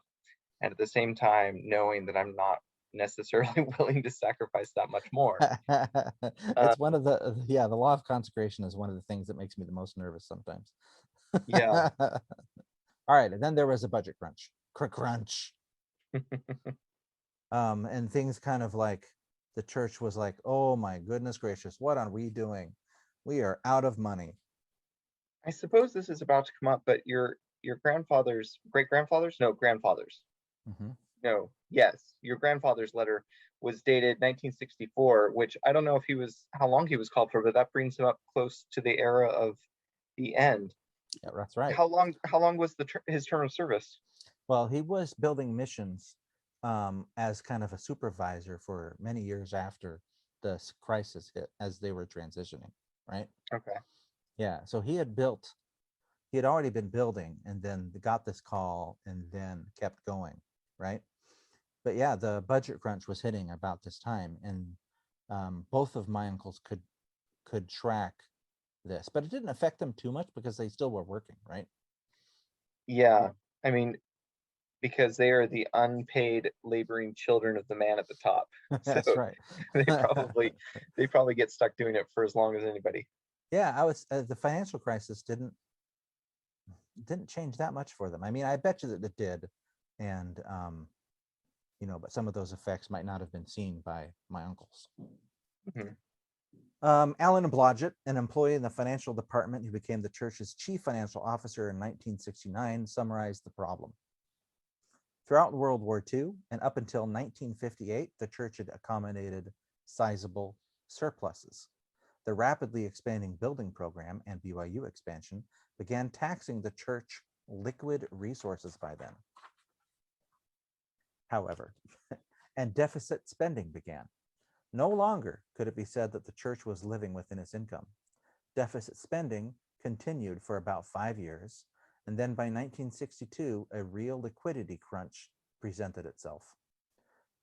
And at the same time, knowing that I'm not necessarily willing to sacrifice that much more. It's one of the the law of consecration is one of the things that makes me the most nervous sometimes. Yeah. All right, and then there was a budget crunch. And things kind of like the church was like, oh my goodness gracious, what are we doing? We are out of money. I suppose this is about to come up, but your grandfather's great-grandfather's? No, grandfather's. Mhm. No, yes, your grandfather's letter was dated 1964, which I don't know if how long he was called for, but that brings him up close to the era of the end. Yeah, that's right. How long was his term of service? Well, he was building missions as kind of a supervisor for many years after the crisis hit, as they were transitioning, right? Okay. Yeah, so he had already been building, and then got this call, and then kept going, right? But yeah, the budget crunch was hitting about this time, and both of my uncles could track this, but it didn't affect them too much because they still were working, right? Yeah, I mean, because they are the unpaid laboring children of the man at the top. That's So right. they probably get stuck doing it for as long as anybody. Yeah, the financial crisis didn't change that much for them. I mean, I bet you that it did, and you know, but some of those effects might not have been seen by my uncles. Mhm. Alan Blodgett, an employee in the financial department who became the church's chief financial officer in 1969, summarized the problem. Throughout World War II and up until 1958, the church had accommodated sizable surpluses. The rapidly expanding building program and BYU expansion began taxing the church liquid resources by then. However, and deficit spending began. No longer could it be said that the church was living within its income. Deficit spending continued for about 5 years, and then by 1962, a real liquidity crunch presented itself.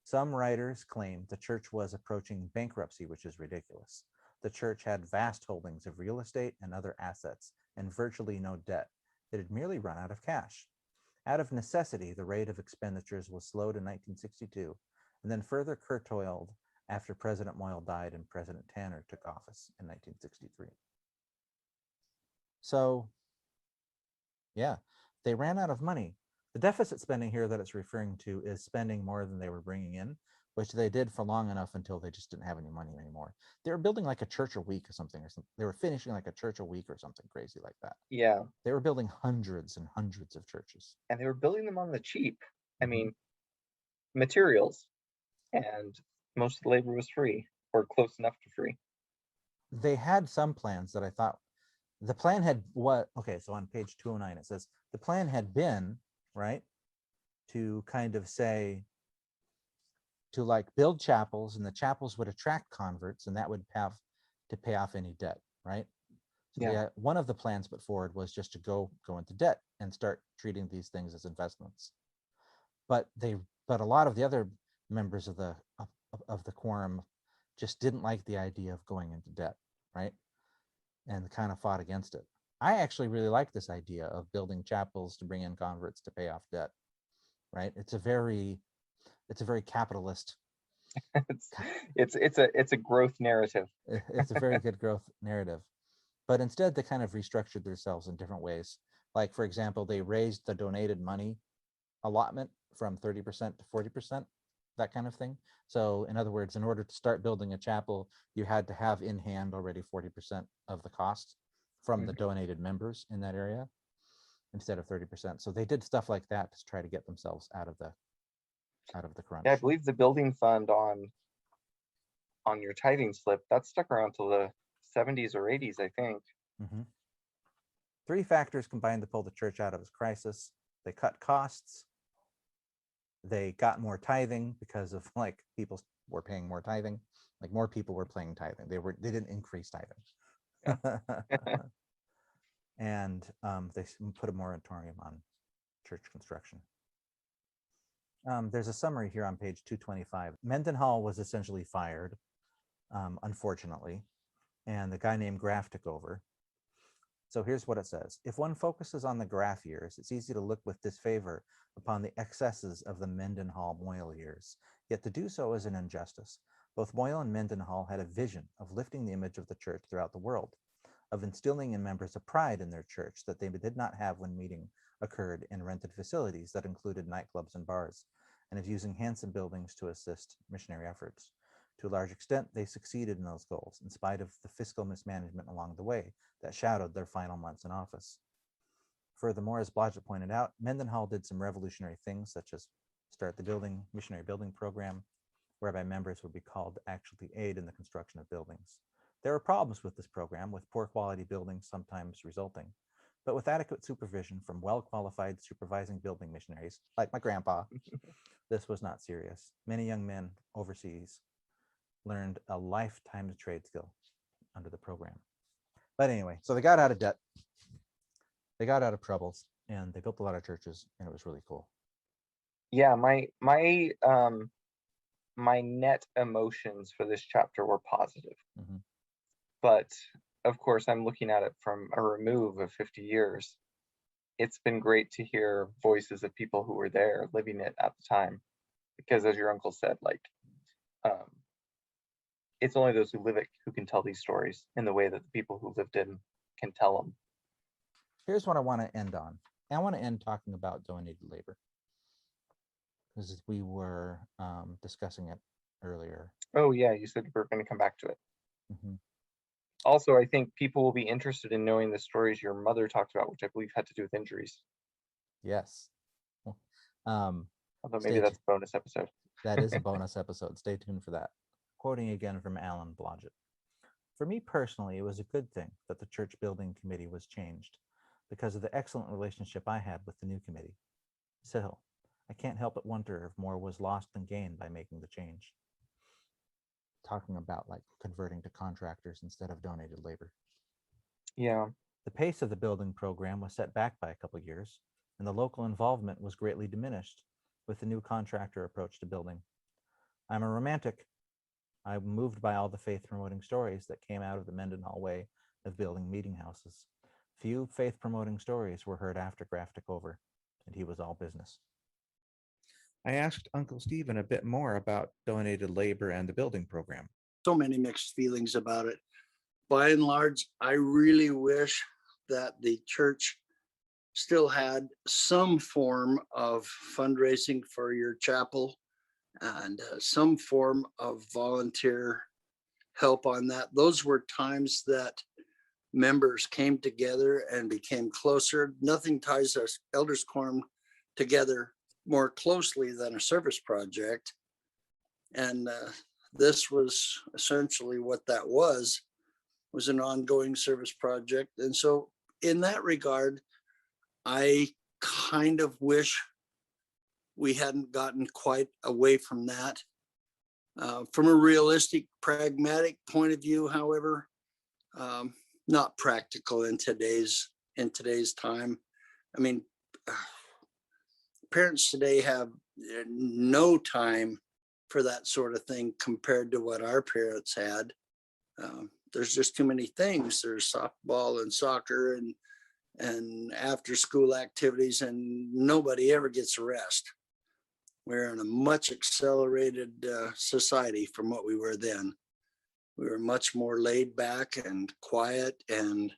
Some writers claim the church was approaching bankruptcy, which is ridiculous. The church had vast holdings of real estate and other assets and virtually no debt. It had merely run out of cash. Out of necessity, the rate of expenditures was slowed in 1962 and then further curtailed after President Moyle died and President Tanner took office in 1963. So, yeah, they ran out of money. The deficit spending here that it's referring to is spending more than they were bringing in, which they did for long enough until they just didn't have any money anymore. They were building like a church a week or something. They were finishing like a church a week or something crazy like that. Yeah. They were building hundreds and hundreds of churches. And they were building them on the cheap. I Mhm. mean, materials, and most of the labor was free, or close enough to free. They had some plans that I thought the plan had okay, so on page 209 it says the plan had been, right, to kind of say, to like build chapels, and the chapels would attract converts, and that would have to pay off any debt, right? So Yeah. one of the plans put forward was just to go into debt and start treating these things as investments. But a lot of the other members of the quorum just didn't like the idea of going into debt, right? And kind of fought against it. I actually really like this idea of building chapels to bring in converts to pay off debt, right? It's a very capitalist. It's a growth narrative. It's a very good growth narrative. But instead, they kind of restructured themselves in different ways. Like, for example, they raised the donated money allotment from 30% to 40%, that kind of thing. So in other words, in order to start building a chapel, you had to have in hand already 40% of the cost from the donated members in that area instead of 30%. So they did stuff like that to try to get themselves out of the crunch. Yeah, I believe the building fund on your tithing slip, that stuck around till the 70s or 80s, I think. Mm-hmm. 3 factors combined to pull the church out of its crisis. They cut costs. They got more tithing because of like people were paying more tithing, like more people were paying tithing. They didn't increase tithing. And they put a moratorium on church construction. There's a summary here on page 225. Mendenhall was essentially fired, unfortunately, and the guy named Graff took over. So here's what it says. If one focuses on the Graff years, it's easy to look with disfavor upon the excesses of the Mendenhall-Moyle years. Yet to do so is an injustice. Both Moyle and Mendenhall had a vision of lifting the image of the church throughout the world, of instilling in members a pride in their church that they did not have when meeting occurred in rented facilities that included nightclubs and bars, and of using handsome buildings to assist missionary efforts. To a large extent, they succeeded in those goals, in spite of the fiscal mismanagement along the way that shadowed their final months in office. Furthermore, as Blodgett pointed out, Mendenhall did some revolutionary things, such as start the missionary building program, whereby members would be called to actually aid in the construction of buildings. There were problems with this program, with poor quality buildings sometimes resulting, but with adequate supervision from well-qualified supervising building missionaries, like my grandpa, this was not serious. Many young men overseas learned a lifetime trade skill under the program. But anyway, so they got out of debt, they got out of troubles, and they built a lot of churches, and it was really cool. Yeah, my net emotions for this chapter were positive. Mm-hmm. But of course, I'm looking at it from a remove of 50 years. It's been great to hear voices of people who were there living it at the time, because as your uncle said, like, it's only those who live it who can tell these stories in the way that the people who lived in can tell them. Here's what I want to end on. I want to end talking about donated labor, because we were discussing it earlier. Oh yeah, you said we're going to come back to it. Mm-hmm. Also, I think people will be interested in knowing the stories your mother talked about, which I believe had to do with injuries. Yes. Although maybe that's a bonus episode. That is a bonus episode. Stay tuned for that. Quoting again from Alan Blodgett. For me personally, it was a good thing that the church building committee was changed because of the excellent relationship I had with the new committee. Still, I can't help but wonder if more was lost than gained by making the change. Talking about like converting to contractors instead of donated labor. Yeah. The pace of the building program was set back by a couple years, and the local involvement was greatly diminished with the new contractor approach to building. I'm a romantic. I'm moved by all the faith-promoting stories that came out of the Mendenhall way of building meeting houses. Few faith-promoting stories were heard after Graff took over, and he was all business. I asked Uncle Stephen a bit more about donated labor and the building program. So many mixed feelings about it. By and large, I really wish that the church still had some form of fundraising for your chapel and some form of volunteer help on that. Those were times that members came together and became closer. Nothing ties us elders quorum together more closely than a service project. And this was essentially what that was an ongoing service project. And so in that regard, I kind of wish we hadn't gotten quite away from that. From a realistic, pragmatic point of view, however, not practical in today's time. I mean, parents today have no time for that sort of thing compared to what our parents had. There's just too many things. There's softball and soccer and after school activities, and nobody ever gets a rest. We're in a much accelerated society from what we were then. We were much more laid back and quiet and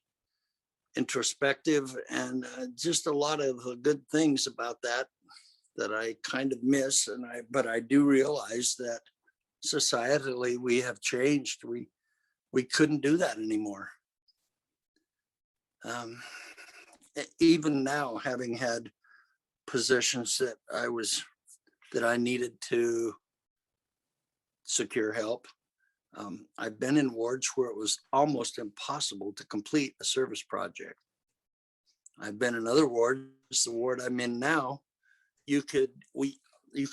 introspective, and just a lot of good things about that I kind of miss. But I do realize that societally we have changed. We couldn't do that anymore. Even now, having had positions that I needed to secure help. I've been in wards where it was almost impossible to complete a service project. I've been in other wards, the ward I'm in now, you can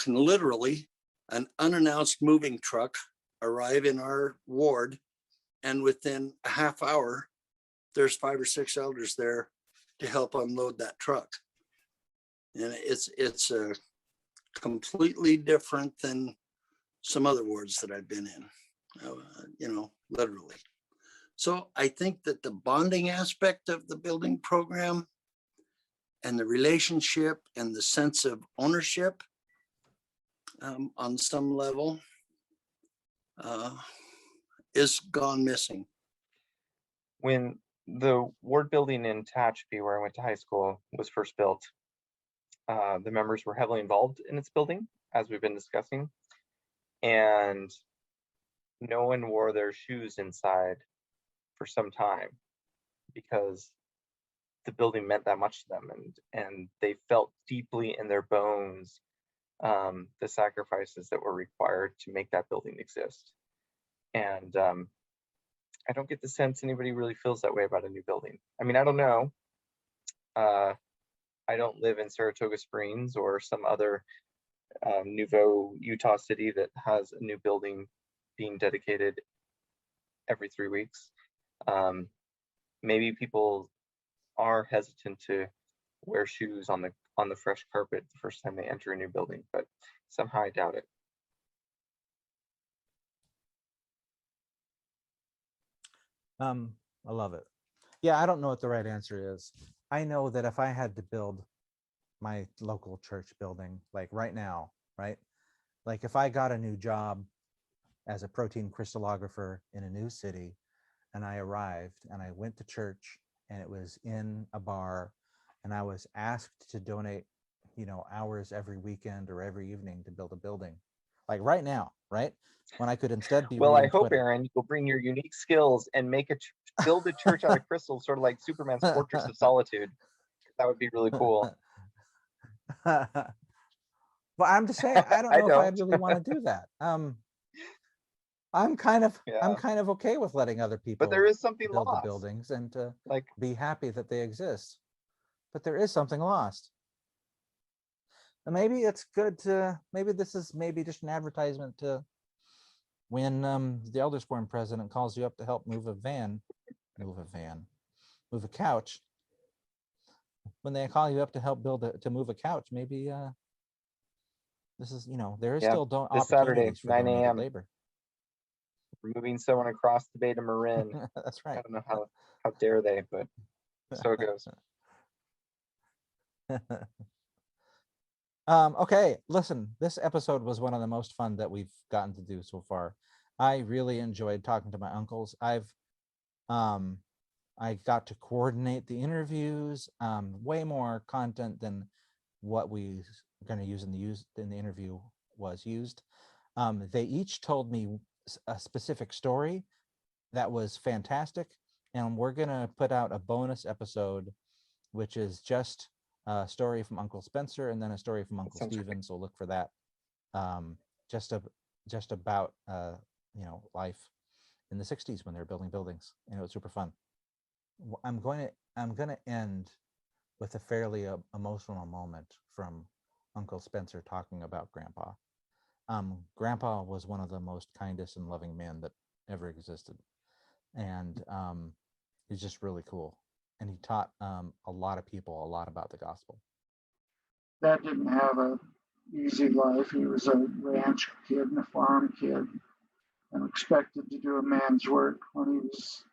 literally, an unannounced moving truck arrive in our ward, and within a half hour, there's 5 or 6 elders there to help unload that truck. And it's a completely different than some other wards that I've been in, literally. So I think that the bonding aspect of the building program and the relationship and the sense of ownership on some level is gone missing. When the ward building in Tehachapi, where I went to high school, was first built, the members were heavily involved in its building, as we've been discussing, and no one wore their shoes inside for some time because the building meant that much to them, and they felt deeply in their bones the sacrifices that were required to make that building exist. And I don't get the sense anybody really feels that way about a new building. I mean, I don't know. I don't live in Saratoga Springs or some other nouveau Utah city that has a new building being dedicated every 3 weeks. Maybe people are hesitant to wear shoes on the fresh carpet the first time they enter a new building, but somehow I doubt it. I love it. Yeah, I don't know what the right answer is. I know that if I had to build my local church building, like right now, right? Like if I got a new job as a protein crystallographer in a new city, and I arrived and I went to church and it was in a bar, and I was asked to donate, hours every weekend or every evening to build a building, like right now, right? When I could instead be Well, I reading hope, Twitter. Aaron, you'll bring your unique skills and build a church out of crystal, sort of like Superman's Fortress of Solitude. That would be really cool. Well, I'm just saying, I don't I know if I don't. really want to do that. I'm kind of Yeah. okay with letting other people But there is something build the lost. buildings and to Like, be happy that they exist. But there is something lost. And maybe it's good to, maybe this is just an advertisement to when the Elders Forum president calls you up to help move a couch. When they call you up to help move a couch, maybe this is, there is still this Saturday, opportunities for 9 donated a.m. labor. We're moving someone across the Bay to Marin. That's I right. don't know how dare they, but so it goes. Okay, listen, this episode was one of the most fun that we've gotten to do so far. I really enjoyed talking to my uncles. I got to coordinate the interviews, way more content than what we going to use in the interview was used. They each told me a specific story that was fantastic, and we're going to put out a bonus episode, which is just a story from Uncle Spencer and then a story from Uncle Stephen. So look for that. Just about life in the 60s when they were building buildings, and it was super fun. I'm going to end with a fairly emotional moment from Uncle Spencer talking about Grandpa. Grandpa was one of the most kindest and loving men that ever existed. And he's just really cool. And he taught a lot of people a lot about the gospel. Dad didn't have a easy life. He was a ranch kid and a farm kid and expected to do a man's work when he was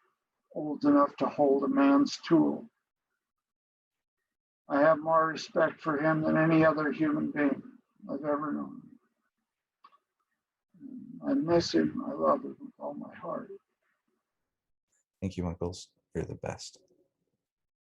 old enough to hold a man's tool. I have more respect for him than any other human being I've ever known. I miss him. I love him with all my heart. Thank you, Uncles. You're the best.